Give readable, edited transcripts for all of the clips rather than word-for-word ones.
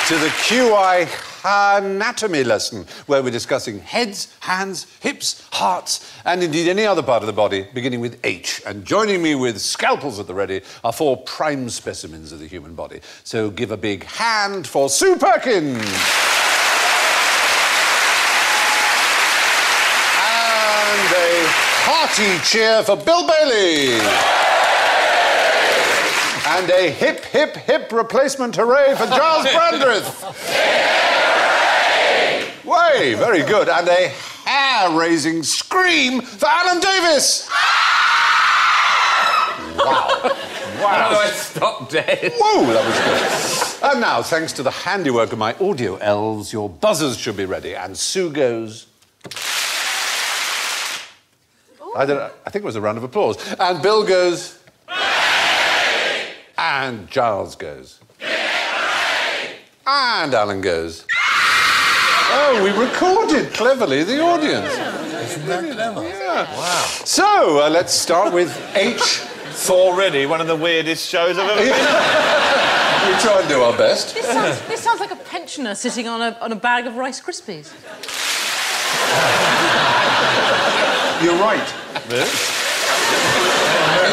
To the QI anatomy lesson, where we're discussing heads, hands, hips, hearts, and indeed any other part of the body, beginning with H. And joining me with scalpels at the ready are 4 prime specimens of the human body. So give a big hand for Sue Perkins. And a hearty cheer for Bill Bailey. And a hip, hip, hip replacement hooray for Giles Brandreth. Way, very good. And a hair-raising scream for Alan Davis. Wow. Wow. Oh, I stopped dead. Whoa, that was good. And now, thanks to the handiwork of my audio elves, your buzzers should be ready. And Sue goes... I think it was a round of applause. And Bill goes... And Giles goes. And Alan goes. Oh, we recorded cleverly the audience. Isn't that clever? Yeah. Wow. So, let's start with H. It's already one of the weirdest shows I've ever been in. We try and do our best. This sounds like a pensioner sitting on a bag of Rice Krispies. You're right. Really?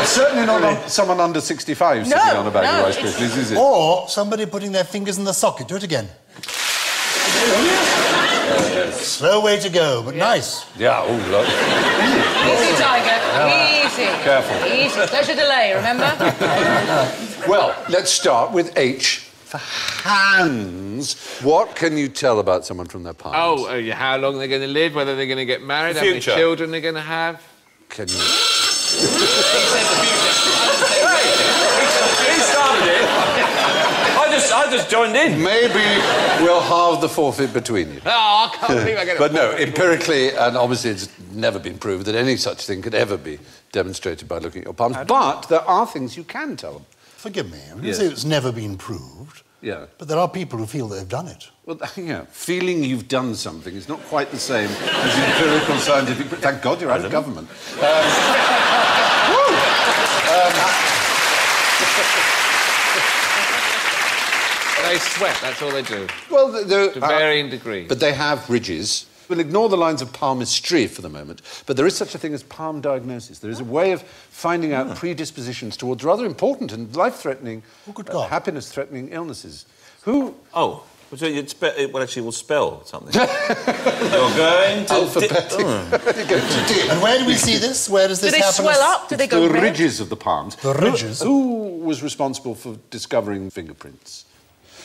It's certainly not someone under 65 sitting on a bag of Rice Krispies, is it? Or somebody putting their fingers in the socket. Do it again. Slow way to go, but nice. Yeah, oh, look. Easy, Tiger. Easy. Careful. Easy. Pleasure delay, remember? Well, let's start with H for hands. What can you tell about someone from their palms? Oh, how long they're going to live, whether they're going to get married, how many children they're going to have. Can you... He started it. I just joined in. Maybe we'll halve the forfeit between you. Oh, I can't believe I get it. But no, empirically, and obviously it's never been proved that any such thing could ever be demonstrated by looking at your palms. But there are things you can tell them. Forgive me, I mean, say it's never been proved. Yeah. But there are people who feel they've done it. Well, yeah, feeling you've done something is not quite the same as empirical scientific... Thank God you're out of government. They sweat, that's all they do. Well, to varying degrees. But they have ridges. We'll ignore the lines of palmistry for the moment, but there is such a thing as palm diagnosis. There is a way of finding out predispositions towards rather important and life-threatening, happiness-threatening illnesses. Who... Oh, so well, actually, will spell something. You're going to... Alphabetic. And where do we see this? Where does this happen? Do they swell up? Do they go the red? ridges of the palms. The ridges? Who was responsible for discovering fingerprints?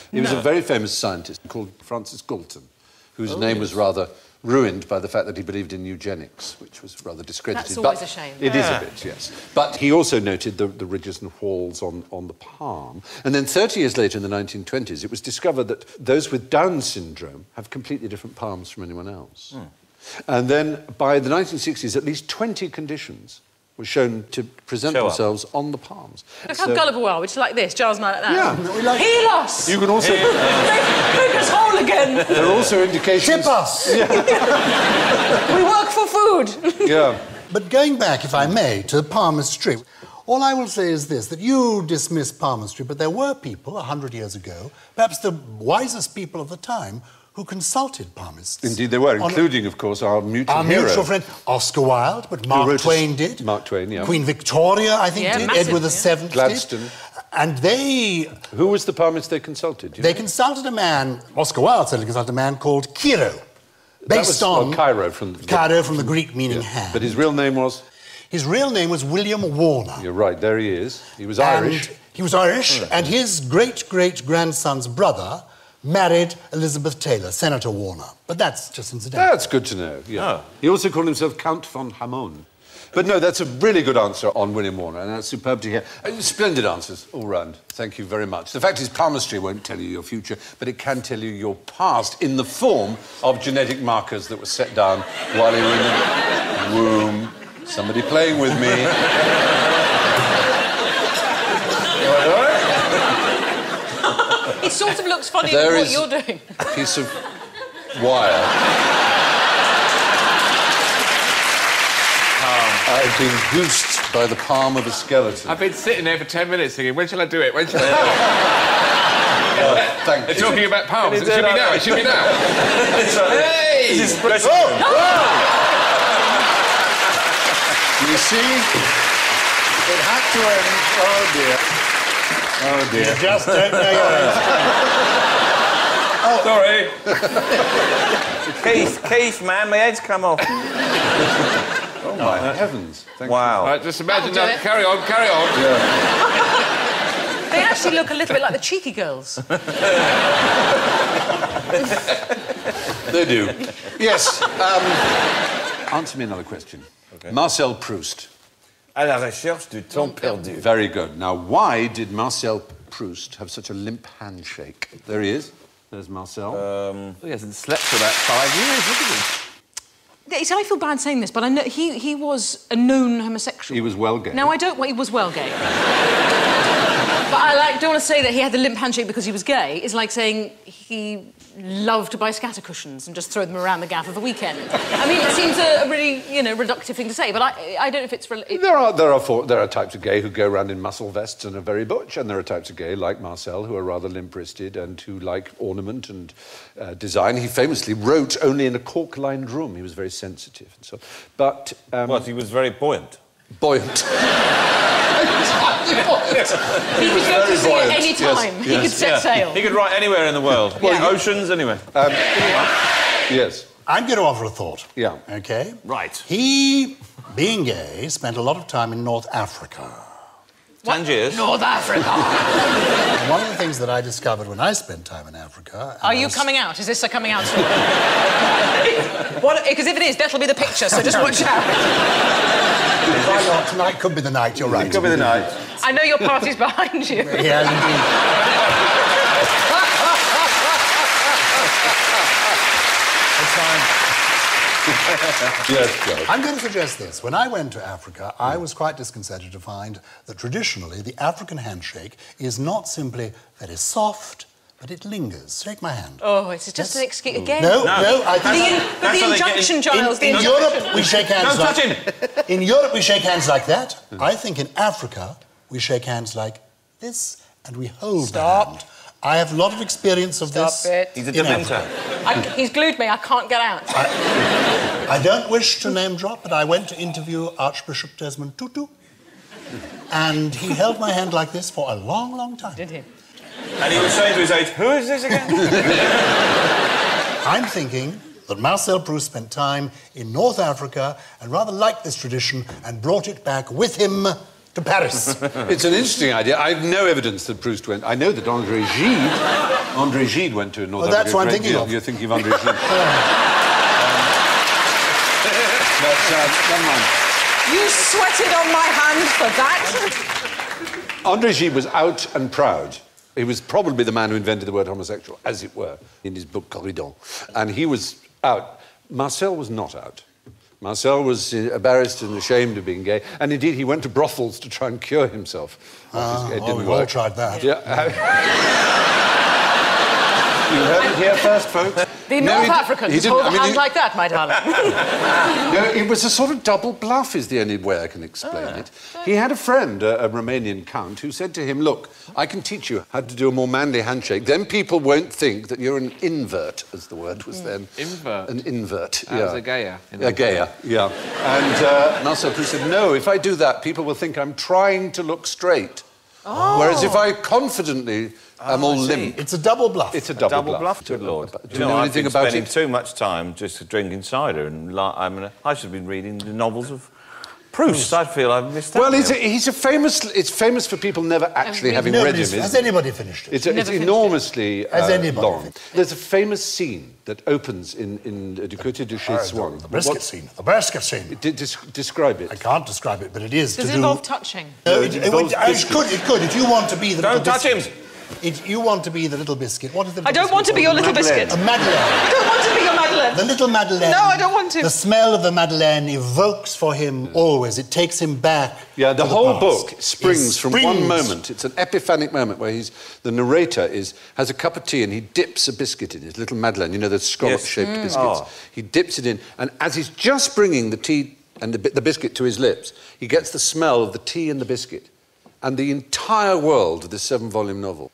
He was a very famous scientist called Francis Galton, whose name was rather ruined by the fact that he believed in eugenics, which was rather discredited. That's always a shame. It is a bit, yes. But he also noted the ridges and whorls on the palm. And then 30 years later, in the 1920s, it was discovered that those with Down syndrome have completely different palms from anyone else. And then by the 1960s, at least 20 conditions were shown to present themselves on the palms. Look how gullible we are. We're just like this, Giles and I like that. Yeah. We like... Heal us! You can also... Make us whole again! There are also indications... Tip us! Yeah. We work for food! Yeah. But going back, if I may, to palmistry, all I will say is this, that you dismiss palmistry, but there were people 100 years ago, perhaps the wisest people of the time, who consulted palmists. Indeed they were, including, of course, our mutual hero. Our mutual friend, Oscar Wilde, but Mark Twain did. Mark Twain, yeah. Queen Victoria, I think, did. Massive, Edward VII Gladstone. did. And they... Who was the palmist they consulted? They consulted a man, Oscar Wilde certainly consulted a man called Kiro, based on... Cairo from the... Cairo from the Greek meaning hand. But his real name was? His real name was William Warner. You're right, there he is. He was Irish. He was Irish, and his great-great-grandson's brother married Elizabeth Taylor, Senator Warner. But that's just incidental. That's good to know, yeah. Oh. He also called himself Count von Hamon. But no, that's a really good answer on William Warner, and that's superb to hear. Splendid answers all round. Thank you very much. The fact is, palmistry won't tell you your future, but it can tell you your past in the form of genetic markers that were set down while you were in the womb. Somebody playing with me. It sort of looks funny with what you're doing. A piece of wire. I've been goosed by the palm of a skeleton. I've been sitting there for 10 minutes thinking, when shall I do it? When shall I do it? Thank They're you. talking about palms. It should be now. It should be now. Hey! This is pressure. You see? It had to end. Oh, dear. Oh, dear. You just don't know your age. Sorry. Keith, man, my head's come off. Oh, my heavens. Thank Wow. All right, just imagine That'll do that. it. Carry on, carry on. you. Yeah. They actually look a little bit like the Cheeky Girls. They do. Yes. Answer me another question. Okay. Marcel Proust. À la recherche du temps perdu. Very good. Now, why did Marcel Proust have such a limp handshake? There he is. There's Marcel. He hasn't slept for about 5 years, hasn't he? I feel bad saying this, but I know he was a known homosexual. He was well gay. Now, I don't... Well, he was well gay. But I don't want to say that he had the limp handshake because he was gay. It's like saying he loved to buy scatter cushions and just throw them around the gaff of the weekend. I mean, it seems a really, reductive thing to say, but I don't know if it's... There are types of gay who go around in muscle vests and are very butch, and there are types of gay, like Marcel, who are rather limp-wristed and who like ornament and design. He famously wrote only in a cork-lined room. He was very sensitive and so. But What, he was very buoyant? buoyant. He could go to sea at any time. Yes, He could set sail. He could write anywhere in the world. Oceans, anyway. Yes. I'm going to offer a thought. Yeah. OK? Right. He, being gay, spent a lot of time in North Africa. Tangiers. North Africa. And one of the things that I discovered when I spent time in Africa... Are you coming out? Is this a coming out story? Because if it is, that'll be the picture, so just watch out. Why not? Tonight could be the night, you're right. It could be the night. I know your party's behind you. Yeah, indeed. It's fine. Yes, Joe. I'm going to suggest this. When I went to Africa, I was quite disconcerted to find that traditionally the African handshake is not simply very soft, but it lingers. Shake my hand. Oh, it's just an excuse again. No, I think... The injunction, Giles, the in injunction. Europe, we shake hands Don't like... touch him! In Europe, we shake hands like that. I think in Africa, we shake hands like this, and we hold the hand. I have a lot of experience of this. Stop it. He's a in dementor. Africa. He's glued me. I can't get out. I don't wish to name drop, but I went to interview Archbishop Desmond Tutu, and he held my hand like this for a long, long time. Did he? And he was saying to his age, who is this again? I'm thinking that Marcel Proust spent time in North Africa and rather liked this tradition and brought it back with him to Paris. It's an interesting idea. I have no evidence that Proust went. I know that André Gide went to North Africa. That's what I'm thinking of. You're thinking of André Gide. But never mind. You sweated on my hand for that? André Gide was out and proud. He was probably the man who invented the word homosexual, as it were, in his book Corridon. And he was out. Marcel was not out. Marcel was embarrassed and ashamed of being gay, and indeed he went to brothels to try and cure himself. It didn't we've work. all tried that. Yeah. You heard it here first, folks. The North Africans hold a hand like that, my darling. No, it was a sort of double bluff is the only way I can explain it. He had a friend, a Romanian count, who said to him, look, I can teach you how to do a more manly handshake. Then people won't think that you're an invert, as the word was then. Invert? An invert, As yeah. a gayer. A gayer, yeah. And Marcel Proust said, no, if I do that, people will think I'm trying to look straight. Oh. Whereas if I confidently am all limp... It's a double bluff. It's a double bluff. Good Lord. Do you know anything I've about been spending it? too much time just drinking cider, and I should have been reading the novels of Proust, I feel I've missed out. Well, he's a famous... It's famous for people never actually having read him. Has anybody finished it? It's Never finished enormously Has anybody long. finished There's a famous scene that opens in Du Côté de chez Swann. The biscuit scene. The biscuit scene. Describe it. I can't describe it, but it is Does to it do... involve touching? No, it involves it could. If you want to be the Don't little touch biscuit. him! You want to be the little biscuit. What is the I little don't want to be your little biscuit. A Madeleine. I don't want to be your Madeleine. The little Madeleine. No, I don't want to. The smell of the Madeleine evokes for him always. It takes him back. Yeah, the to whole past. book It springs from one springs. moment. It's an epiphanic moment where the narrator has a cup of tea and he dips a biscuit in his little Madeleine, you know, those scallop-shaped biscuits. Oh. He dips it in, and as he's just bringing the tea and the biscuit to his lips, he gets the smell of the tea and the biscuit. And the entire world of this 7-volume novel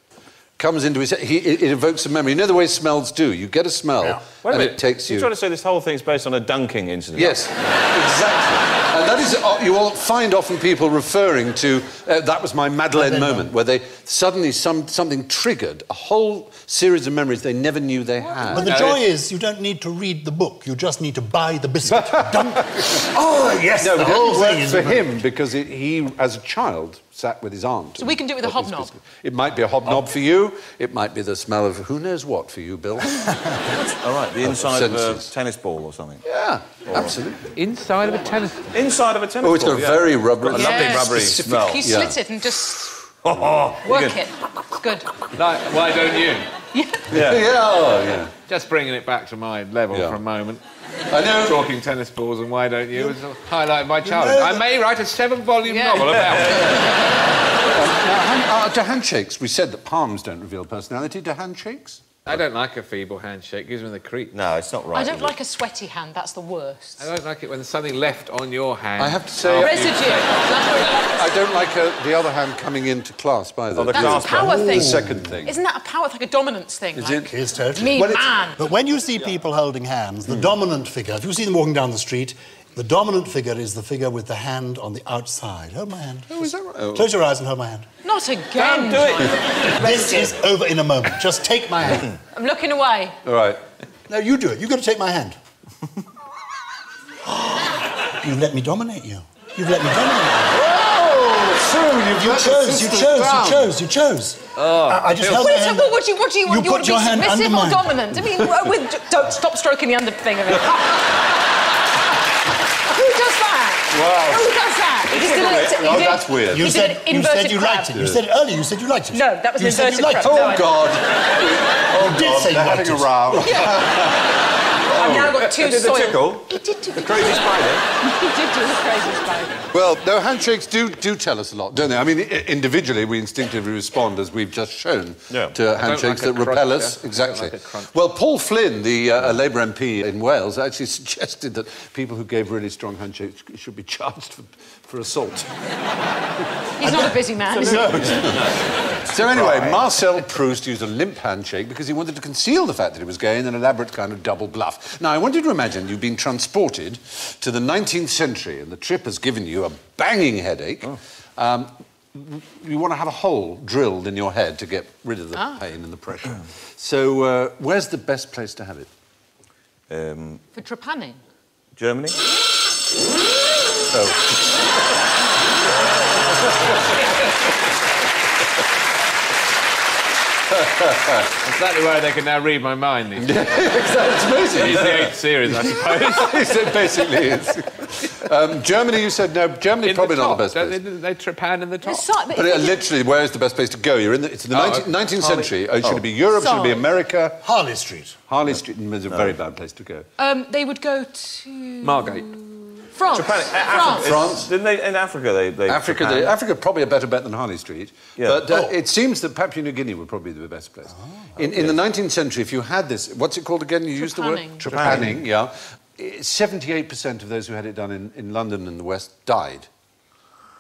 comes into his head. It evokes a memory. You know the way smells do. You get a smell, Wait a and minute. it takes you... You're trying to say this whole thing's based on a dunking incident? Yes, exactly. And that is, you will find often people referring to, that was my Madeleine moment, where they suddenly, something triggered a whole series of memories they never knew they had. But the joy is you don't need to read the book. You just need to buy the biscuit. Oh, yes, No, the but it whole only thing worked is... for him because he, as a child, sat with his aunt. So we can do it with a got this hobnob. biscuit. It might be a hobnob for you. It might be the smell of who knows what for you, Bill. All right, the inside of a senses. tennis ball or something. Yeah, absolutely. Inside of a tennis... Inside of a tennis Oh, it's ball, got a yeah. very rubbery... Got a lovely Yes. rubbery Specific- smell. You Yeah. slit it and just Oh, work it. Good. Like, why don't you? Yeah. Just bringing it back to my level Yeah. for a moment. I know. Talking tennis balls and why don't you is a highlight of my childhood. I may write a 7-volume novel about it. To handshakes, we said that palms don't reveal personality. Do handshakes? I don't like a feeble handshake. It gives me the creep. No, it's not right. I don't is it? like a sweaty hand. That's the worst. I don't like it when there's something left on your hand. I have to say... Residue. I don't like the other hand coming into clasp either. Oh, the That's a clasp. power thing. The second thing. Isn't that a power, like a dominance thing? Is like, it? It's totally... Me, Well, it's- man. But when you see people holding hands, the dominant figure, if you see them walking down the street, the dominant figure is the figure with the hand on the outside. Hold my hand. Oh, is that right? Oh. Close your eyes and hold my hand. Not again. do it. John. This is over in a moment. Just take my hand. I'm looking away. All right. No, you do it. You've got to take my hand. You've let me dominate you. You've let me dominate you. You chose. I just held my Wait, so hand. what do you want? You You want put to your be hand submissive under or mine. dominant? I mean, don't stop stroking the under finger. Who does that? Wow. Who does that? He just did it. Oh, that's weird. You He said did you inverted liked crab. it. You said it earlier. You said you liked it. No, that was you said inverted you liked crab. it. Oh, God. Oh, did say you They're liked having a it. row. I've now got two Did the soiled. tickle? He did do The crazy spider? He did do the crazy spider. Well, no, handshakes do tell us a lot, don't they? I mean, individually, we instinctively respond, as we've just shown, to handshakes like a that repel crunch, us. yeah. Exactly. I don't like a crunch. Well, Paul Flynn, the Labour MP in Wales, actually suggested that people who gave really strong handshakes should be charged for assault. He's not a busy man, is he? So anyway, Marcel Proust used a limp handshake because he wanted to conceal the fact that he was gay in an elaborate kind of double bluff. Now, I want you to imagine you've been transported to the 19th century and the trip has given you a banging headache. You want to have a hole drilled in your head to get rid of the pain and the pressure. So where's the best place to have it? For trepanning. Germany? Exactly why they can now read my mind. These days. It's amazing. It's the 8th series, I suppose. It basically is. Germany, you said no. Germany In probably the not top. the best Don't place. they trepan in the top. But literally, where is the best place to go? You're in the, it's the 19th century. Should it be Europe? Should it be Sorry. America? Harley Street. Harley Street is a very bad place to go. They would go to... Margate. France. Africa. France. Didn't they, in Africa, they Africa, Japan. Africa probably a better bet than Harley Street. Yeah. But it seems that Papua New Guinea would probably be the best place. In the 19th century, if you had this, what's it called again? You used the word? Trepanning. Trepanning, yeah. 78% of those who had it done in London and the West died.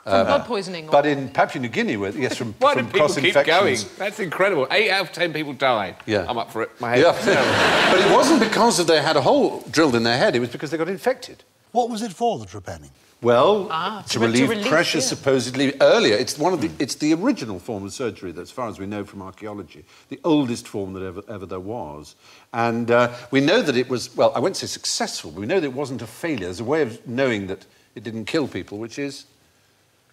From blood poisoning. But in Papua New Guinea, from Why do people keep going? cross-infections... That's incredible. 8 out of 10 people died. Yeah. I'm up for it. My head. Yeah. But it wasn't because they had a hole drilled in their head, it was because they got infected. What was it for, the trepanning? Well, to to relieve relieve, pressure, yeah. supposedly earlier. It's it's the original form of surgery, that, as far as we know from archaeology, the oldest form that ever there was. And we know that it was, well, I won't say successful, but we know that it wasn't a failure. There's a way of knowing that it didn't kill people, which is...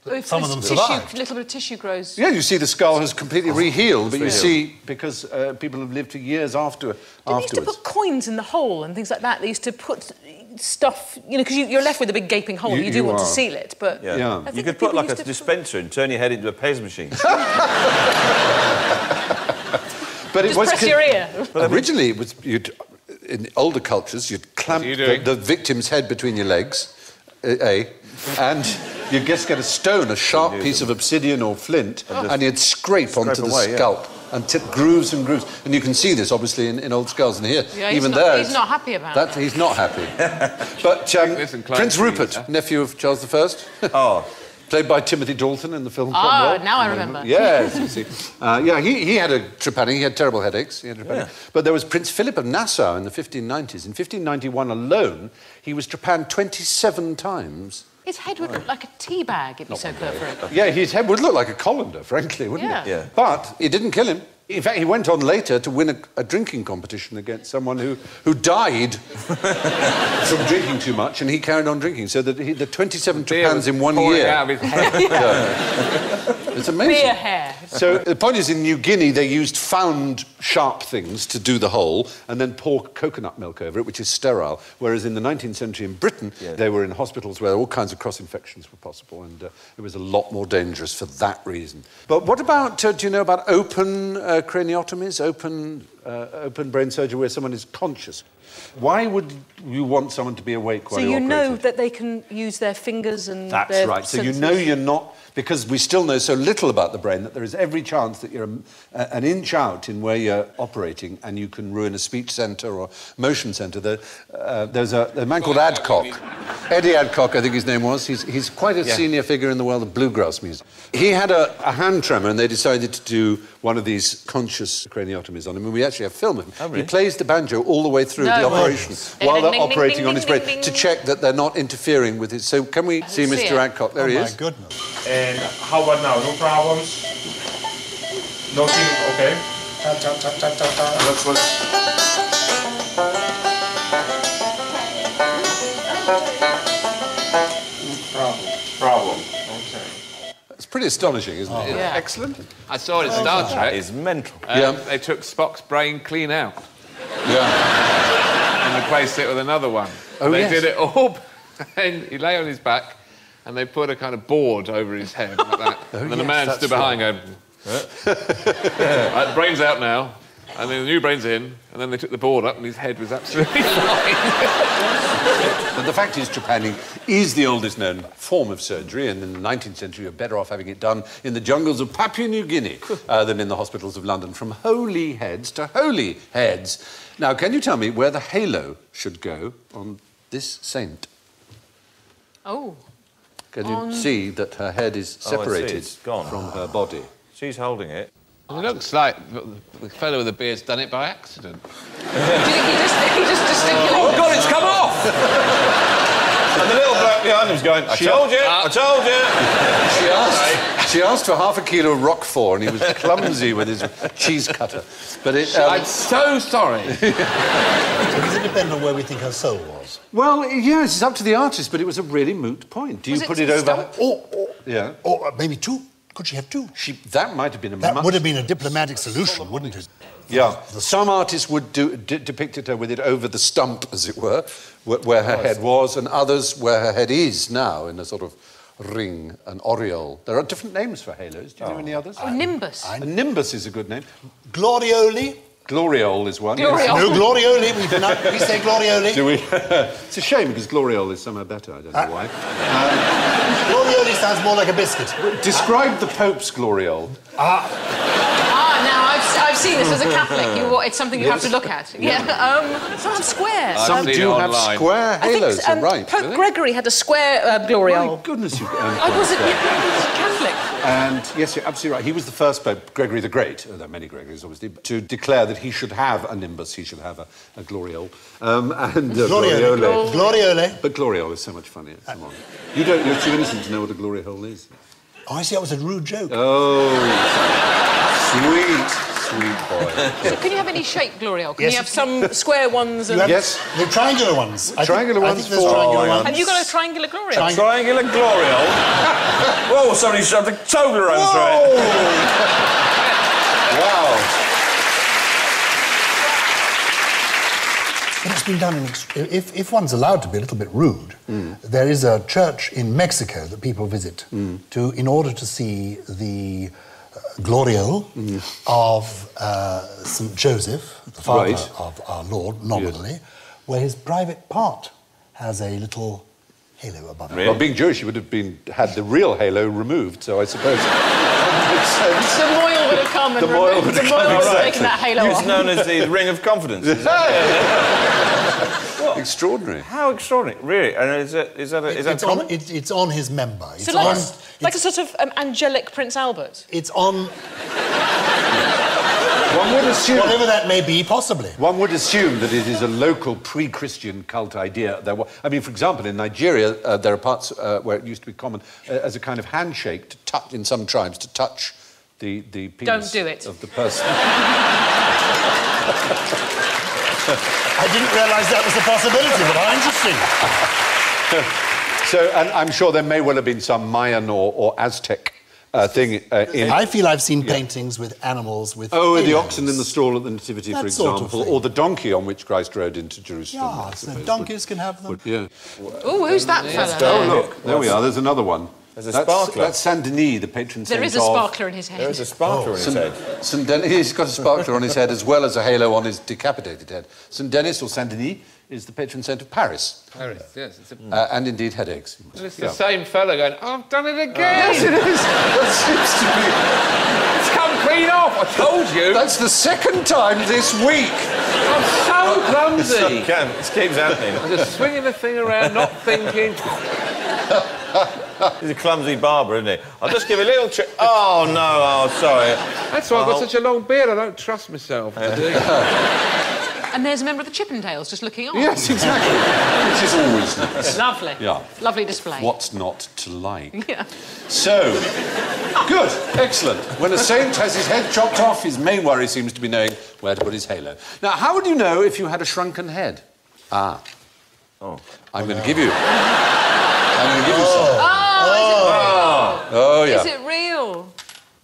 If Some of them tissue, survived. a little bit of tissue grows. Yeah, you see the skull has completely rehealed, but you see, because people have lived for years afterwards. They used to put coins in the hole and things like that. They used to put stuff, you know, because you're left with a big gaping hole. You do want to seal it, but... Yeah. I think You could people put like a used to dispenser and turn your head into a Pez machine. But Just press your ear. Originally, it was in older cultures, you'd clamp the victim's head between your legs, and you'd just get a stone, a sharp piece of obsidian or flint, and you'd scrape onto the scalp. And grooves and grooves. And you can see this, obviously, in old skulls. And here, Yeah, even he's not happy about that. He's not happy. But Prince Rupert, nephew of Charles I. Oh. Played by Timothy Dalton in the film Cromwell. Now I remember. Yes, you see. He had a trepanning. He had terrible headaches. He had trepanning. But there was Prince Philip of Nassau in the 1590s. In 1591 alone, he was trepanned 27 times. His head would look like a tea bag, it'd be so perfect. Yeah, his head would look like a colander, frankly, wouldn't it? Yeah. But it didn't kill him. In fact, he went on later to win a drinking competition against someone who died from drinking too much, and he carried on drinking. So that the 27 trepans in 1 year. Out of his head. It's amazing. Beer hair. So the point is, in New Guinea, they used found sharp things to do the hole and then pour coconut milk over it, which is sterile. Whereas in the 19th century in Britain, they were in hospitals where all kinds of cross-infections were possible, and it was a lot more dangerous for that reason. But what about, do you know about open craniotomies, open brain surgery where someone is conscious? Why would you want someone to be awake while So you're you operating? know that they can use their fingers and That's their right. So you senses. know you're not... Because we still know so little about the brain that there is every chance that you're an inch out in where you're operating and you can ruin a speech centre or motion centre. There's a man called Adcock. Eddie Adcock, I think his name was. He's quite a senior figure in the world of bluegrass music. He had a hand tremor and they decided to do one of these conscious craniotomies on him, and we actually have film of him. Oh, really? He plays the banjo all the way through the operation while they're operating on his brain to check that they're not interfering with his... So can we see Mr. Adcock? There he is. My goodness. And how about now? No problems? Nothing, okay? Ta, ta, ta, ta, ta, ta. Problem. Okay. It's pretty astonishing, isn't it? Yeah. Excellent. I saw it in Star That Trek. is mental. They took Spock's brain clean out Yeah. and replaced it with another one. Oh, They yes. did it all, and he lay on his back, and they put a kind of board over his head like that. And then the yes, man that's stood behind going, right, brain's out now. And then the new brain's in, and then they took the board up, and his head was absolutely fine. But the fact is, trepanning is the oldest known form of surgery, and in the 19th century, you're better off having it done in the jungles of Papua New Guinea than in the hospitals of London. From holy heads to holy heads. Now, can you tell me where the halo should go on this saint? Oh. Can you see that her head is separated It's gone. from her body? She's holding it. It looks like the fellow with the beard's done it by accident. Do you think he just gesticulated? Oh, God, it's come off! And the little bloke behind him's going, I told you, I told you. She asked for half a kilo of Roquefort, and he was clumsy with his cheese cutter. But I'm so sorry. So does it depend on where we think her soul was? well, yes, it's up to the artist, but it was a really moot point. Do you Was it put it over? stump? Yeah. Or maybe two. Could she have two? That might have been a That would have been a diplomatic solution, wouldn't it? Yeah. Some artists would depicted her with it over the stump, as it were, where her head was, and others where her head is now, in a sort of ring, an aureole. There are different names for halos. Do you know any others? Oh, nimbus. A nimbus is a good name. Gloriole? Gloriole is one. Gloriole. No, gloriole. We say gloriole. Do we? It's a shame because gloriole is somehow better. I don't know why. Gloriole sounds more like a biscuit. Describe the Pope's gloriole. Now I've seen this as a Catholic. It's something you have to look at. Yeah. Some have square. Some seen do it have online. square halos. You're right. Pope Gregory had a square My gloriole. goodness, you. I wasn't Catholic. And yes, you're absolutely right. He was the first Pope, Gregory the Great, there are many Gregories obviously, to declare that he should have a nimbus, he should have a gloriole. And Gloriole. Gloriole. But gloriole is so much funnier. Come on. You're too innocent to know what a glory hole is. Oh, I see, that was a rude joke. Oh, Sweet boy. So can you have any shape, L'Oreal? Can Yes. you have some square ones and... You have Yes. the triangular ones. Triangular I ones think there's for- triangular Oh, ones. Have you got a triangular L'Oreal? Triangular Gloriole. Whoa, somebody shoved a Toblerone through it. Wow. But it's been done in... If one's allowed to be a little bit rude, there is a church in Mexico that people visit in order to see the Gloriole of St. Joseph, the father Right. of our Lord, nominally, where his private part has a little halo above it. Well, being Jewish, he would have had the real halo removed, so I suppose... The Moyle would have come and The Moyle removed- would have the come, Moyle would have right. taken that halo It's off. known as the Ring of Confidence. Extraordinary. How extraordinary, really? And is that common? It's on his member. It's So on, like a sort of angelic Prince Albert. it's on One would assume... whatever that may be, possibly. One would assume that it is a local pre-Christian cult idea. I mean, for example, in Nigeria, there are parts where it used to be common as a kind of handshake to touch, in some tribes, to touch the penis Don't do it. of the person. I didn't realise that was a possibility, but how interesting. So, and I'm sure there may well have been some Mayan or Aztec thing in... I feel I've seen paintings with animals with... Oh, the halos. oxen in the stall at the Nativity, for That sort of example, thing. or the donkey on which Christ rode into Jerusalem. I Yeah, so suppose. donkeys can have them. Yeah. Oh, who's that fella? Oh, look, there we are. There's another one. There's a sparkler. That's Saint Denis, the patron saint There is a of- sparkler in his head. There is a sparkler in his head. St. Denis, he's got a sparkler on his head as well as a halo on his decapitated head. St. Denis, or Saint Denis, is the patron saint of Paris. Paris, yes. It's, And indeed headaches. it's the same fella going, I've done it again. Yes, it is. That seems to be... It's come clean off, I told you. That's the second time this week. I'm so clumsy. It keeps happening. I'm just swinging the thing around, not thinking. He's a clumsy barber, isn't he? I'll just give a little trick. Oh, no, oh, sorry. That's why I've got such a long beard, I don't trust myself to do. And there's a member of the Chippendales just looking on. Yes, exactly. Which is always nice. Lovely. Yeah. Lovely display. What's not to like? Yeah. So, good, excellent. When a saint has his head chopped off, his main worry seems to be knowing where to put his halo. Now, how would you know if you had a shrunken head? I'm going to give you. I'm going to give you some. Oh, yeah. Is it real?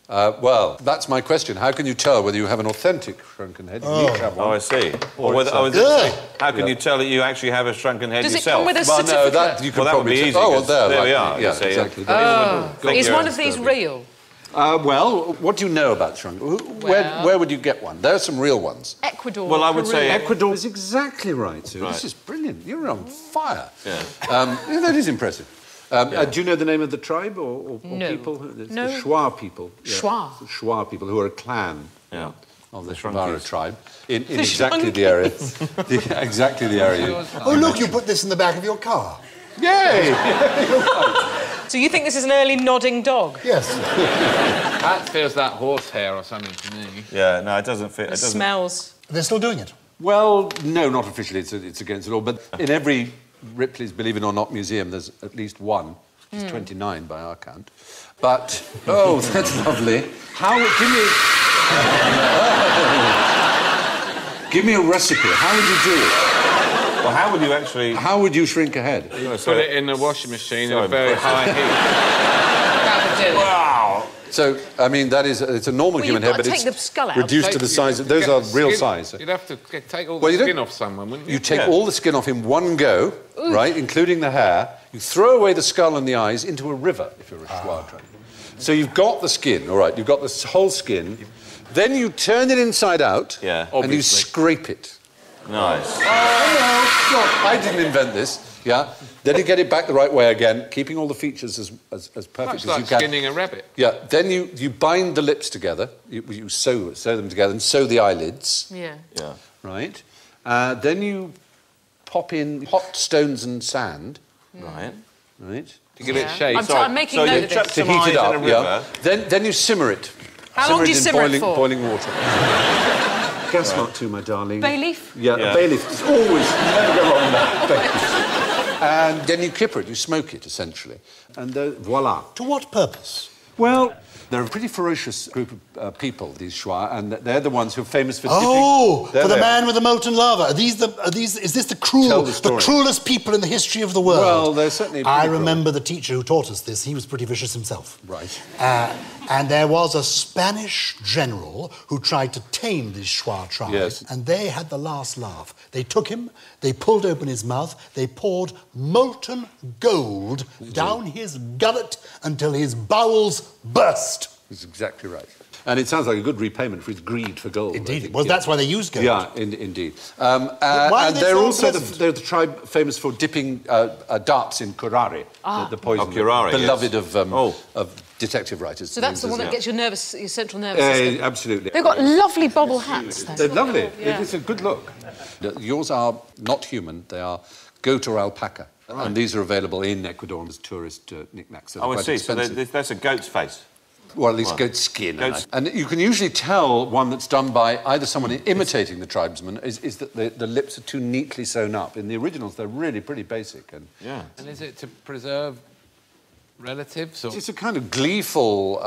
Well, that's my question. How can you tell whether you have an authentic shrunken head? You need to have one. Oh, I see. Or Or whether, it's how can you tell that you actually have a shrunken head Does it yourself? come with a Well, no, certificate? that you could Well, that would probably be say- easy, Oh, well, 'cause there there we like- are, Yeah, you see. exactly. Is you're one of these real? Well, what do you know about shrunken? Where would you get one? There are some real ones. Ecuador. Well, I would Peru. say Ecuador is exactly right, sir. Right. This is brilliant. You're on fire. Yeah. Yeah, that is impressive. Do you know the name of the tribe or No. people? It's No. the Shwa people. Yeah. Shwa. The Shwa people, who are a clan Yeah. of the Shrunkies. Shwara tribe in exactly the area. Exactly the area. Oh, look, you put this in the back of your car. Yay! So you think this is an early nodding dog? Yes. That feels like horsehair or something to me. Yeah, no, it doesn't fit. It It doesn't. smells. They're still doing it. Well, no, not officially. It's against the law. But in every Ripley's Believe It or Not museum, there's at least one. It's 29 by our count. But oh, that's lovely. Give me a recipe. How would you do it? Well, how would you actually... How would you shrink a head? Put it in the washing machine at Sorry, a very but- high heat. That would do it. Wow! So, I mean, it's a normal Well, human you've head, got but to it's take the skull out. reduced to the size of... Those are real size. You'd have to take all Well, the you skin don't- off someone, wouldn't you? You take Yeah. all the skin off in one go, right, including the hair. You throw away the skull and the eyes into a river, if you're a Shwa tribe. So you've got the skin, all right, you've got this whole skin. Then you turn it inside out, Yeah. and you Obviously. scrape it. Nice. I didn't invent this, yeah? Then you get it back the right way again, keeping all the features as perfect Much as you like can. skinning a rabbit. Yeah, then you bind the lips together, you sew them together and sew the eyelids, Yeah. Yeah. right? Then you pop in hot stones and sand, Right. right? To give it Yeah. shape. I'm making So note you of chuck this. To some heat eyes it up, in a yeah. river. Then you simmer it. How long do you in simmer it boiling, for? boiling water. Gas mark too, my darling. Bay leaf? Yeah, Yeah. a bay leaf. It's always never go wrong with that. Bay leaf. And then you kipper it, you smoke it, essentially. And voila. To what purpose? Well, they're a pretty ferocious group of people, these Shuar, and they're the ones who are famous for Oh, dipping... for the man with the molten lava. Is this the cruelest people in the history of the world? Well, they're certainly pretty I cruel. remember the teacher who taught us this. He was pretty vicious himself. Right. And there was a Spanish general who tried to tame this Shuar tribe. Yes. And they had the last laugh. They took him, they pulled open his mouth, they poured molten gold down his gullet until his bowels burst. That's exactly right. And it sounds like a good repayment for his greed for gold. Indeed. Well, that's why they used gold. Yeah, indeed. why are and they they're so also unpleasant? they're the tribe famous for dipping darts in curare, the poison curare, beloved yes. of detective writers. So that's the one that gets your central nervous system. Absolutely. They've got lovely bobble hats. They're lovely. Yeah. It's a good look. Yours are not human. They are goat or alpaca. Right. And these are available in Ecuador as tourist knickknacks. Oh, I see. So that's a goat's face. Well, at least goat skin. And you can usually tell one that's done by either someone imitating the tribesman is that the lips are too neatly sewn up. In the originals, they're really pretty basic. And yeah. And is it to preserve relatives? Or? it's a kind of gleeful,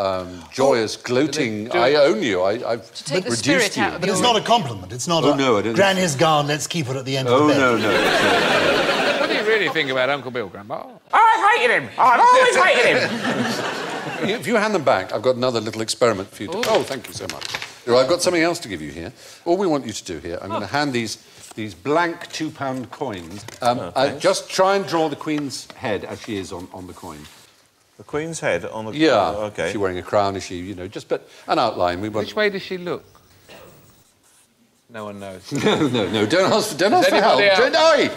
joyous, gloating, I own you, I've take the reduced spirit you. out of But it's not a compliment. It's not Oh, no, I don't Granny's gone, let's keep her at the end of Oh, the bed. no. What do you really think about Uncle Bill, Grandma? I hated him. I've always hated him. If you hand them back, I've got another little experiment for you to... Oh, thank you so much. I've got something else to give you here. All we want you to do here, I'm going to hand these blank £2 coins. Just try and draw the Queen's head as she is on the coin. The Queen's head on the... Yeah. Oh, OK. Is she wearing a crown? Is she, but an outline. Which way does she look? No one knows. No, don't ask for help. Anybody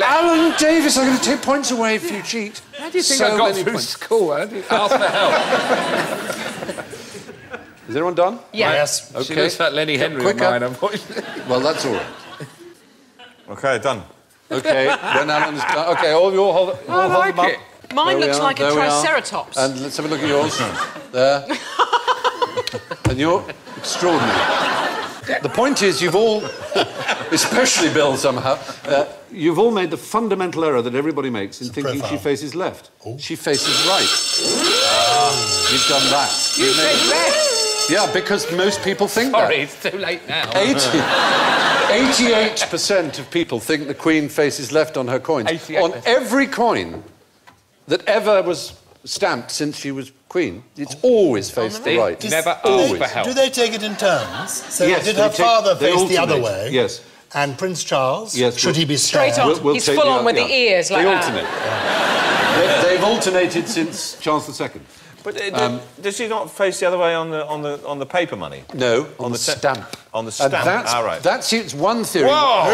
Alan Davis, I'm going to take points away if you cheat. How do you think I got through school? How do you ask for help? Is everyone done? Yeah. Yes. Okay. She looks like Lenny Henry of Quicker. mine, unfortunately. Well, that's all right. OK, done. OK, when Alan's done... OK, all of you all hold I like them up. it. Mine There we looks are, like a there we are. triceratops. And let's have a look at yours. There. And you're extraordinary. The point is, you've all, especially Bill somehow, you've all made the fundamental error that everybody makes in thinking profile. she faces left. She faces right. You've done that. You said left. Yeah, because most people think Sorry, that. it's too late now. 88% of people think the Queen faces left on her coins. 88%. On every coin that ever was stamped since she was Queen, it's always faced the right. Never asked Always. for help. Do they take it in turns? So Yes, did they her take- father they face the other alternate. way? Yes. And Prince Charles? Yes, Should we'll- he be Straight spared? on. He's take full the- on with the ears like they that. alternate. They've alternated since Charles II. But does she not face the other way on the paper money? No, on the the stamp. On the And stamp. that's, that's one theory. Whoa!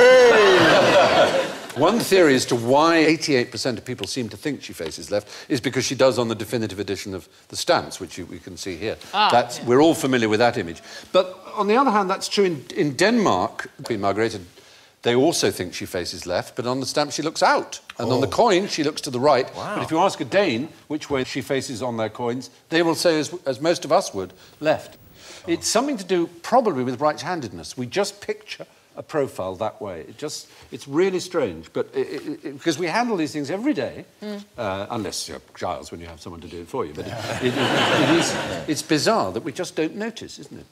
One theory as to why 88% of people seem to think she faces left is because she does on the definitive edition of the stamps, which we can see here. We're all familiar with that image. But on the other hand, that's true in Denmark. Queen Margrethe, they also think she faces left, but on the stamp she looks out. And on the coin, she looks to the right. Wow. But if you ask a Dane which way she faces on their coins, they will say, as most of us would, left. It's something to do probably with right-handedness. We just picture a profile that way. It's really strange, but because we handle these things every day, unless you're Giles, when you have someone to do it for you. But it's bizarre that we just don't notice, isn't it?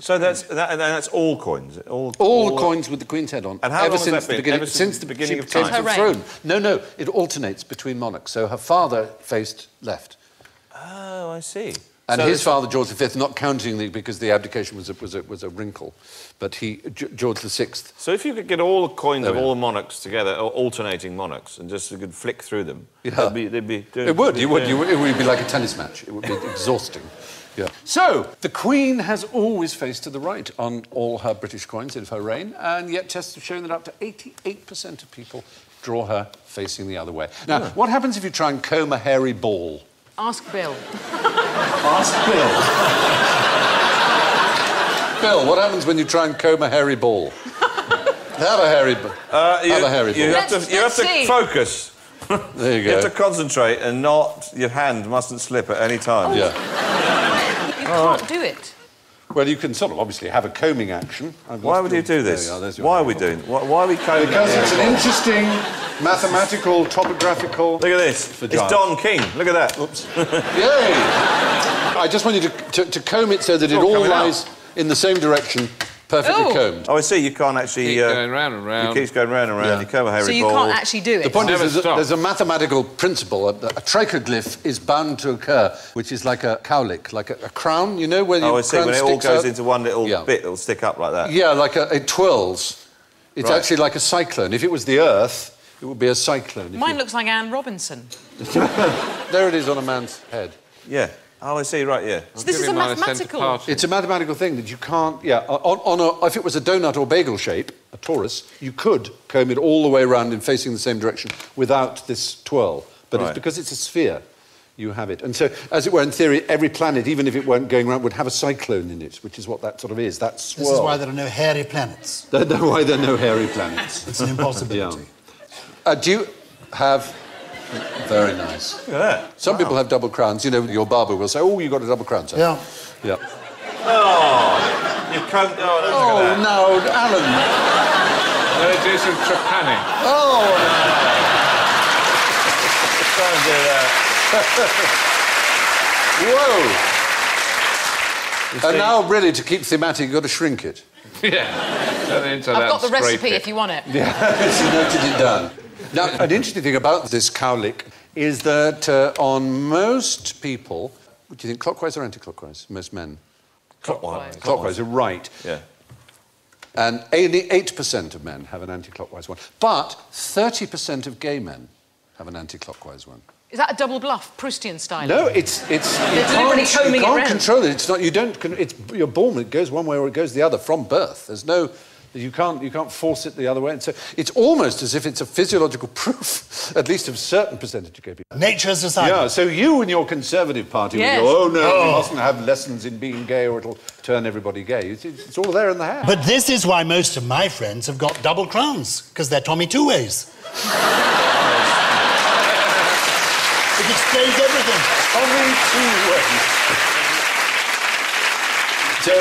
So that's all coins? All coins with the Queen's head on. And how ever long has since that the been? beginning, Ever since the beginning she of time? came to the Her reign. throne. No, it alternates between monarchs. So her father faced left. Oh, I see. And So his it's- father, George V, not counting because the abdication was a wrinkle, but George VI. So if you could get all the coins There of we all are. the monarchs together, or alternating monarchs, and just you could flick through them, Yeah. they'd be doing... It would. they'd You be would. doing- It would be like a tennis match. It would be exhausting. Yeah. So the Queen has always faced to the right on all her British coins of her reign, and yet tests have shown that up to 88% of people draw her facing the other way. Now, what happens if you try and comb a hairy ball? Ask Bill. Ask Bill. Bill, what happens when you try and comb a hairy ball? Have a hairy ball. Have a hairy ball. You have Let's to see. focus. There you You have go. to concentrate, and your hand mustn't slip at any time. Yeah. You can't do it. Well, you can sort of obviously have a combing action. Why would you do this? There you are, there's your Why are hairy we ball. doing? Why are we combing? Because the it's an hairy ball? interesting mathematical, topographical... Look at this. For It's Giles. Don King. Look at that. Oops. Yay! I just want you to comb it so that it all coming out. lies in the same direction, perfectly Oh. combed. Oh, I see. You can't actually... Keep going round and round. It keeps going round and round. Yeah. You comb a hairy So you ball. can't actually do it. The point Never is, stop. there's a mathematical principle. A trichoglyph is bound to occur, which is like a cowlick, like a crown, you know, where Oh, your I see. crown When it all sticks goes out? into one little Yeah. bit, it'll stick up like that. Yeah, like it twirls. It's Right. actually like a cyclone. If it was the Earth, it would be a cyclone. If Mine you- looks like Anne Robinson. There it is on a man's head. Yeah. Oh, I see. Right, yeah. So this is a Giving mine centre mathematical... parting. It's a mathematical thing that you can't... Yeah, if it was a donut or bagel shape, a torus, you could comb it all the way around in facing the same direction without this twirl. But Right. it's because it's a sphere, you have it. And so, as it were, in theory, every planet, even if it weren't going around, would have a cyclone in it, which is what that sort of is, that swirl. This is why there are no hairy planets. That's why there are no hairy planets. It's an impossibility. Do you have... Very nice. Look at that. Some people have double crowns. You know, your barber will say, oh, you've got a double crown, sir. Yeah. Yeah. Oh, you combed... Oh, look Oh, at that. no, Alan. I'm going to do some trepanning. Oh, Don't do that. whoa. And now, really, to keep thematic, you've got to shrink it. Yeah. Turn it into I've that got the and scrape recipe it. if you want it. Yeah, she noted it down. Now, an interesting thing about this cowlick is that on most people, what do you think, clockwise or anti-clockwise? Most men? Clockwise. Clockwise, you're right. Yeah. And only 8% of men have an anti-clockwise one. But 30% of gay men have an anti-clockwise one. Is that a double bluff, Proustian style? No, it's you deliberately combing you it can't round. control it. It's not. You don't. It's you're born. It goes one way or it goes the other from birth. There's no. You can't force it the other way. And so it's almost as if it's a physiological proof, at least of a certain percentage of gay people. Nature's decided. Yeah. So you and your Conservative Party Yes. will go, oh no, we mustn't have lessons in being gay or it'll turn everybody gay. It's all there in the hair. But this is why most of my friends have got double crowns, because they're Tommy Two-Ways. It explains everything. Only two ways. So,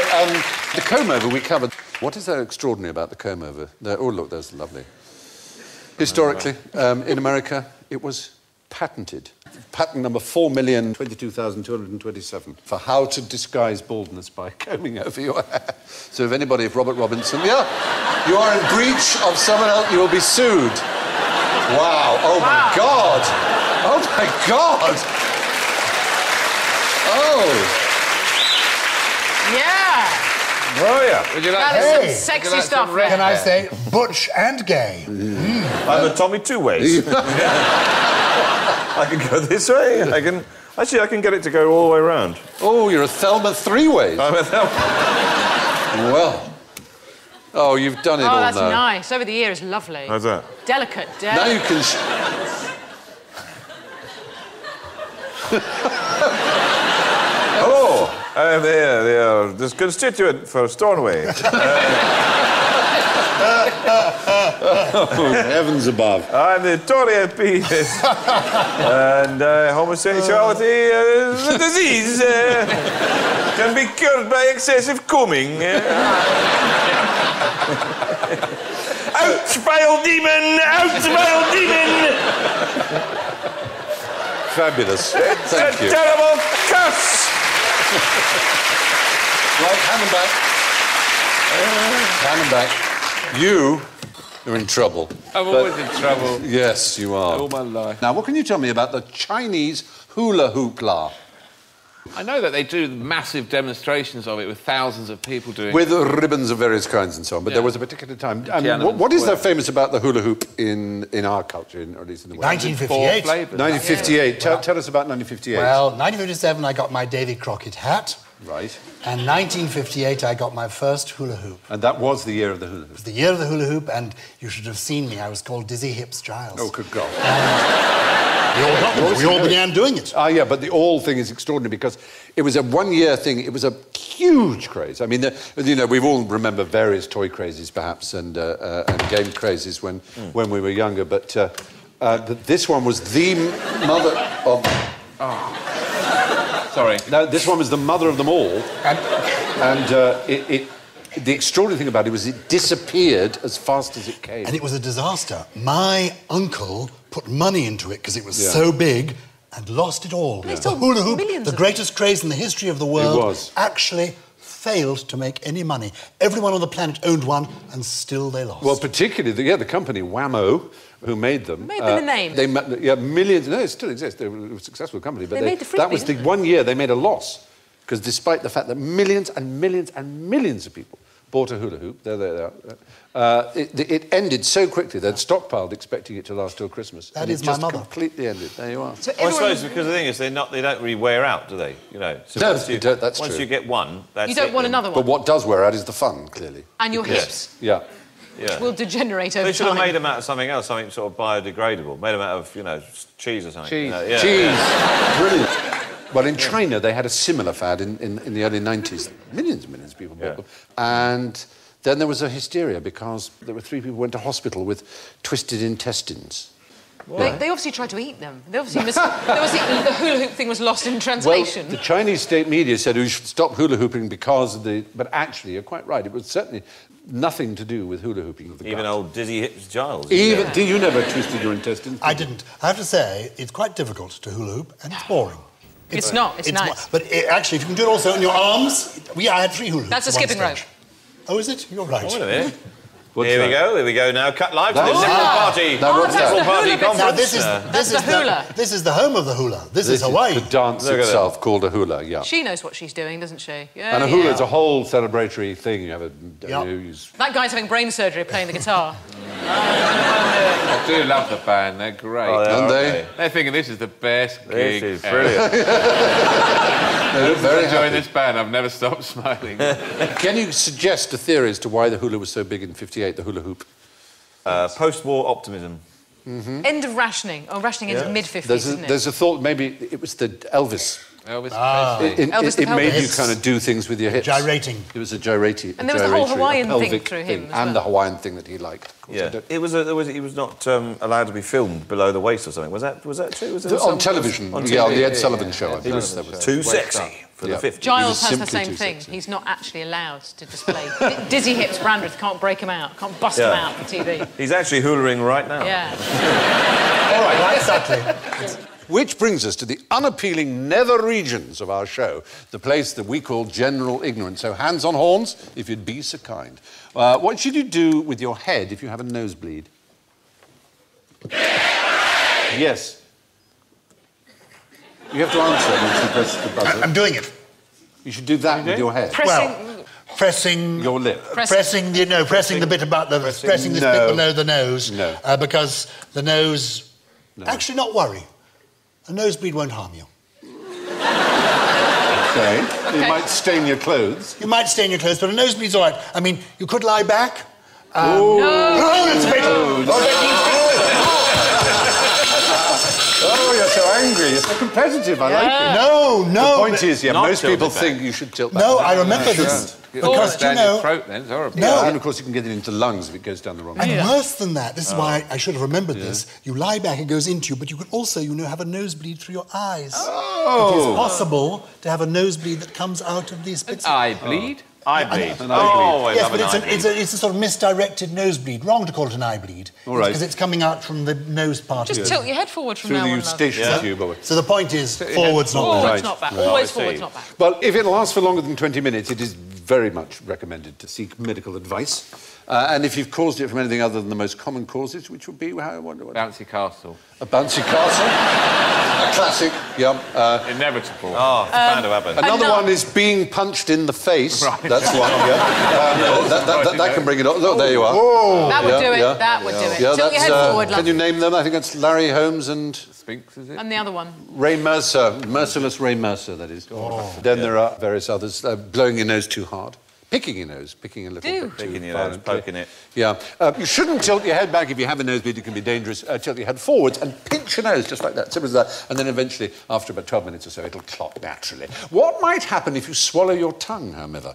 the comb-over we covered. What is so extraordinary about the comb-over? Oh, look, there's lovely. Historically, in America, it was patented. Patent number 4,022,227 for how to disguise baldness by combing over your hair. So if Robert Robinson, you are in breach of someone else, you will be sued. Wow, oh my God. Oh my God. Oh. Yeah! Oh, yeah. Would you like That is Hey. some sexy Would you like stuff. some red Can I hair? say butch and gay? I'm a Tommy Two-Ways. I can go this way. I can get it to go all the way around. Oh, you're a Thelma Three-Ways. I'm a Well. Oh, you've done it Oh, all that's now. nice. Over the ear is lovely. How's that? Delicate. Now you can... Hello. I'm the constituent for Stornoway. Oh, heavens above. I'm the Tory MP. And homosexuality is a disease. Can be cured by excessive combing. Out, vile demon! Out, vile demon! Fabulous. It's Thank a you. terrible curse! Right, hand them back. Hand them back. You are in trouble. I'm always in trouble. Yes, you are. All my life. Now, what can you tell me about the Chinese hula hoopla? I know that they do massive demonstrations of it with thousands of people doing With ribbons of various kinds and so on, but there was a particular time. I mean, what is there famous about the hula hoop in our culture, or at least in the West? 1958. flavours. 1958. Tell us about 1958. Well, 1957, I got my Davy Crockett hat. Right. And 1958, I got my first hula hoop. And that was the year of the hula hoop. It was the year of the hula hoop, and you should have seen me. I was called Dizzy Hips Giles. Oh, good God. We all began doing it. Ah, yeah, but the all thing is extraordinary because it was a one-year thing. It was a huge craze. I mean, we've all remember various toy crazes, perhaps, and game crazes when we were younger. But this one was the mother of. Sorry. No, this one was the mother of them all, and the extraordinary thing about it was it disappeared as fast as it came. And it was a disaster. My uncle put money into it because it was so big, and lost it all. They The sold hula hoop, millions the of greatest craze in the history of the world, was. actually failed to make any money. Everyone on the planet owned one, and still they lost. Well, particularly, the company Wham-O, who made them... May have been a name. They millions... No, it still exists. They were a successful company. But They made the that Frisbee, was the didn't one year they made a loss. Because despite the fact that millions and millions and millions of people bought a hula hoop, it ended so quickly they'd stockpiled expecting it to last till Christmas. That and is it my just mother. completely ended. There you are. So Well, I everyone- suppose because the thing is, they don't really wear out, do they? You know. So No, once they don't, that's once true. you get one, that's you don't it want then. another But one. what does wear out is the fun, clearly. And your hips Yeah. Yeah. will degenerate over They should have time. made them out of something else, something sort of biodegradable. Made them out of, cheese or something. Cheese. You know, yeah. Cheese. Brilliant. Well, in China, they had a similar fad in the early 90s. Millions and millions of people bought them. And then there was a hysteria because there were 3 people who went to hospital with twisted intestines. They obviously tried to eat them. They obviously the hula hoop thing was lost in Well, translation. the Chinese state media said we should stop hula hooping because of the... But actually, you're quite right. It was certainly nothing to do with hula hooping of the Even gut. old Dizzy Hips Giles. Even... Do you never twisted your intestines? I didn't. I have to say, it's quite difficult to hula hoop, and it's boring. It's not. It's nice. But actually, if you can do it also on your arms... I had 3 hula hoops. That's a at one skipping rope. stage. Oh, is it? You're right. Wait a minute. What's Here that? we go now. Cut live to the That's- Nipple Party. Now, what's that's that? the Party hula bit. conference. Now, this is That's the hula. This is the home of the hula. This is Hawaii. The dance Look at itself called a hula, yeah. She knows what she's doing, doesn't she? Yeah, And a hula is a whole celebratory thing. You have a... Yeah. You use... That guy's having brain surgery playing the guitar. I do love the band. They're great. Oh, Aren't okay. they? They're thinking this is the best This gig is ever. brilliant. They look very I joined happy. this band. I've never stopped smiling. Can you suggest a theory as to why the hula was so big in '58, the hula hoop? Post-war optimism. End of rationing. Oh, rationing ends mid-50s, isn't it? There's a thought maybe it was the Elvis. Elvis Presley. Elvis the It made you pelvis. kind of do things with your hips. Gyrating. It was a gyrating. And there was the whole Hawaiian thing pelvic through him as and well. the Hawaiian thing that he liked. Of course, I Yeah, don't- he was not allowed to be filmed below the waist or something. Was that true? Was there on some- television, on yeah, on the TV? Ed Sullivan show. I He was believe that was too Waist sexy up. for Yeah. the 50s. Giles was has the simply same too thing. sexy. He's not actually allowed to display. Dizzy Hips Brandreth can't break him out, can't bust him Yeah. out for TV. He's actually hulaing right now. Yeah. All right, exactly. Which brings us to the unappealing nether regions of our show, the place that we call general ignorance. So hands on horns, if you'd be so kind. What should you do with your head if you have a nosebleed? Yes. You have to answer once you press the buzzer. I'm doing it. You should do that with your head. Pressing. Pressing Your lip. Pressing the bit about the pressing this bit No. below the nose. No. Because the nose. Actually, not worry. A nosebleed won't harm you. Okay. It might stain your clothes. You might stain your clothes, but a nosebleed's all right. I mean, you could lie back. Oh, it's a bit. Oh, you're so angry. You're so competitive. I like it. No. The point is, yeah, Not most tilted people back. think you should tilt back. No, I remember this. Because, you Down your know, throat then, it's horrible. No. And of course, you can get it into lungs if it goes down the wrong way. and worse than that, this is why I should have remembered this. You lie back, it goes into you, but you could also, have a nosebleed through your eyes. Oh. It is possible to have a nosebleed that comes out of these bits. Eye bleed. Eye bleed. An eye bleed. I Yes, love but an eye bleed. it's a sort of misdirected nosebleed. Wrong to call it an eye bleed. All right. Because it's coming out from the nose part. Just of it. tilt your head forward from Through now the on. eustachian tube. or- So the point is, forwards, not Forwards, back. Right. not back. Right. Always I see. forwards, not back. Well, if it lasts for longer than 20 minutes, it is very much recommended to seek medical advice. And if you've caused it from anything other than the most common causes, which would be what Bouncy castle. a bouncy castle, a classic, yeah. Inevitable. Oh, it's bound to happen. Another no. one is being punched in the face. Right. That's one, yeah. That can bring it on. Look, there you are. That would Yeah, do it. yeah. That would do it. Yeah, Tilt your that's, head forward, can you love. name them? I think that's Larry Holmes and Sphinx, is it? And the other one. Ray Mercer. Merciless Ray Mercer, that is. Then there are various others. Blowing your nose too hard. Picking your nose, picking a little Ew. bit too Picking your nose, violently. poking it. Yeah. You shouldn't tilt your head back if you have a nosebleed. It can be dangerous. Tilt your head forwards and pinch your nose, just like that. Simple as that. And then eventually, after about 12 minutes or so, it'll clot naturally. What might happen if you swallow your tongue, Herr Mither?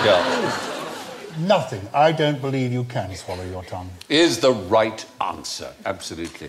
Yeah. Nothing. I don't believe you can swallow your tongue. Is the right answer. Absolutely.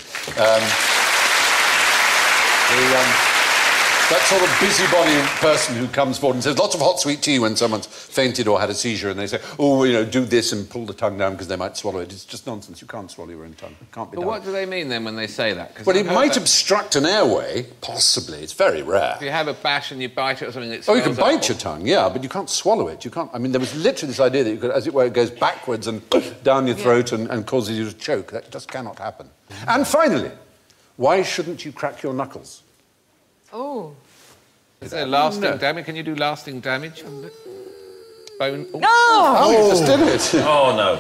That sort of busybody person who comes forward and says lots of hot sweet tea when someone's fainted or had a seizure, and they say, oh, you know, do this and pull the tongue down because they might swallow it. It's just nonsense. You can't swallow your own tongue. It can't be done. But what do they mean then when they say that? 'Cause Well, I've it heard might that obstruct an airway, possibly. It's very rare. if you have a bash and you bite it or something, it Oh, you can swells up. bite your tongue, yeah, but you can't swallow it. You can't. I mean, there was literally this idea that you could, as it were, it goes backwards and down your throat and causes you to choke. That just cannot happen. And finally, why shouldn't you crack your knuckles? Oh. Is there lasting damage? Can you do lasting damage on the bone? No! Oh, you just did it. Oh, no.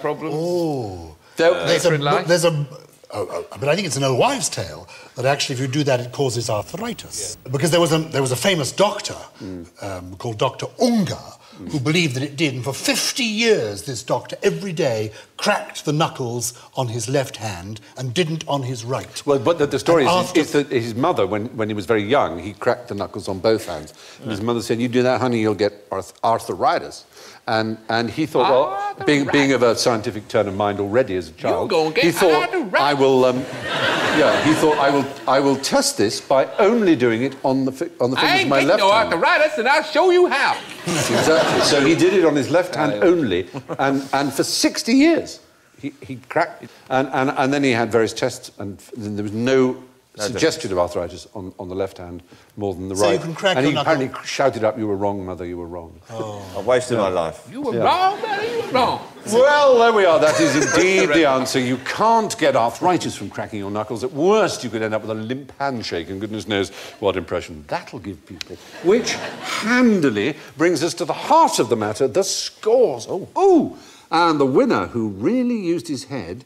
Problems? Oh. Later in life? But I think it's an old wives' tale that actually, if you do that, it causes arthritis. Yeah. Because there was a famous doctor called Dr. Unger who believed that it did, and for 50 years, this doctor every day cracked the knuckles on his left hand and didn't on his right. Well, but the story is that his mother, when he was very young, he cracked the knuckles on both hands. And his mother said, you do that, honey, you'll get arthritis. And he thought, well, being of a scientific turn of mind already as a child, he thought, I will test this by only doing it on the fingers of my left hand. Arthritis, and I'll show you how. Exactly. So he did it on his left hand only, and for 60 years he cracked it. And then he had various tests, and there was no suggestion of arthritis on the left hand more than the right. So you can crack and your he knuckle. apparently shouted up, you were wrong, mother, you were wrong. Oh. I wasted my life. You were wrong, Daddy, you were wrong. Well, there we are. That is indeed the answer. You can't get arthritis from cracking your knuckles. At worst, you could end up with a limp handshake, and goodness knows what impression that'll give people. Which handily brings us to the heart of the matter, the scores. Oh, and the winner who really used his head,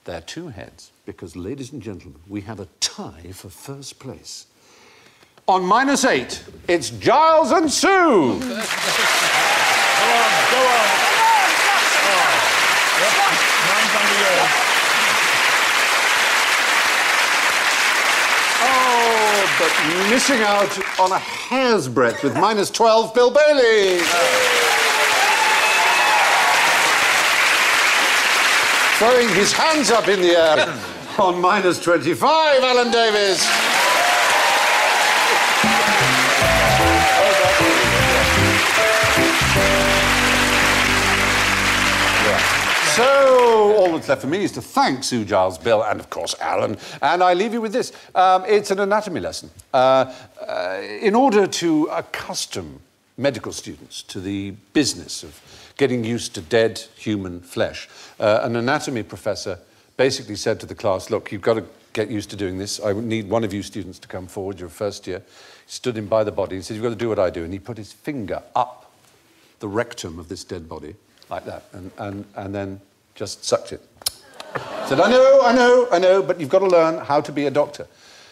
they're two heads, because, ladies and gentlemen, we have a tie for first place. On -8, it's Giles and Sue. Go on. Mine's under yours. Oh, but missing out on a hair's breadth with -12, Bill Bailey. Throwing his hands up in the air on -25, Alan Davis. So, all that's left for me is to thank Sue, Giles, Bill, and, of course, Alan. And I leave you with this. It's an anatomy lesson. In order to accustom medical students to the business of getting used to dead human flesh, an anatomy professor basically said to the class, look, you've got to get used to doing this. I need one of you students to come forward. You're first year. He stood him by the body and said, you've got to do what I do. And he put his finger up the rectum of this dead body, like that, and then just sucked it. Said, I know, but you've got to learn how to be a doctor.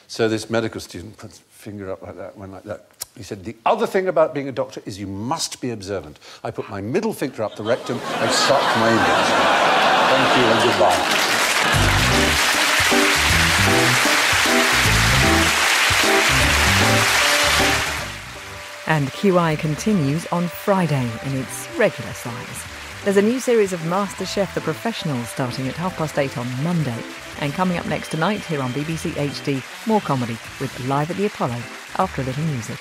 So this medical student put his finger up like that, went like that. He said, the other thing about being a doctor is you must be observant. I put my middle finger up the rectum and sucked my index. Thank you and goodbye. And QI continues on Friday in its regular size. There's a new series of MasterChef The Professionals starting at 8:30 on Monday. And coming up next tonight here on BBC HD, more comedy with Live at the Apollo after a little music.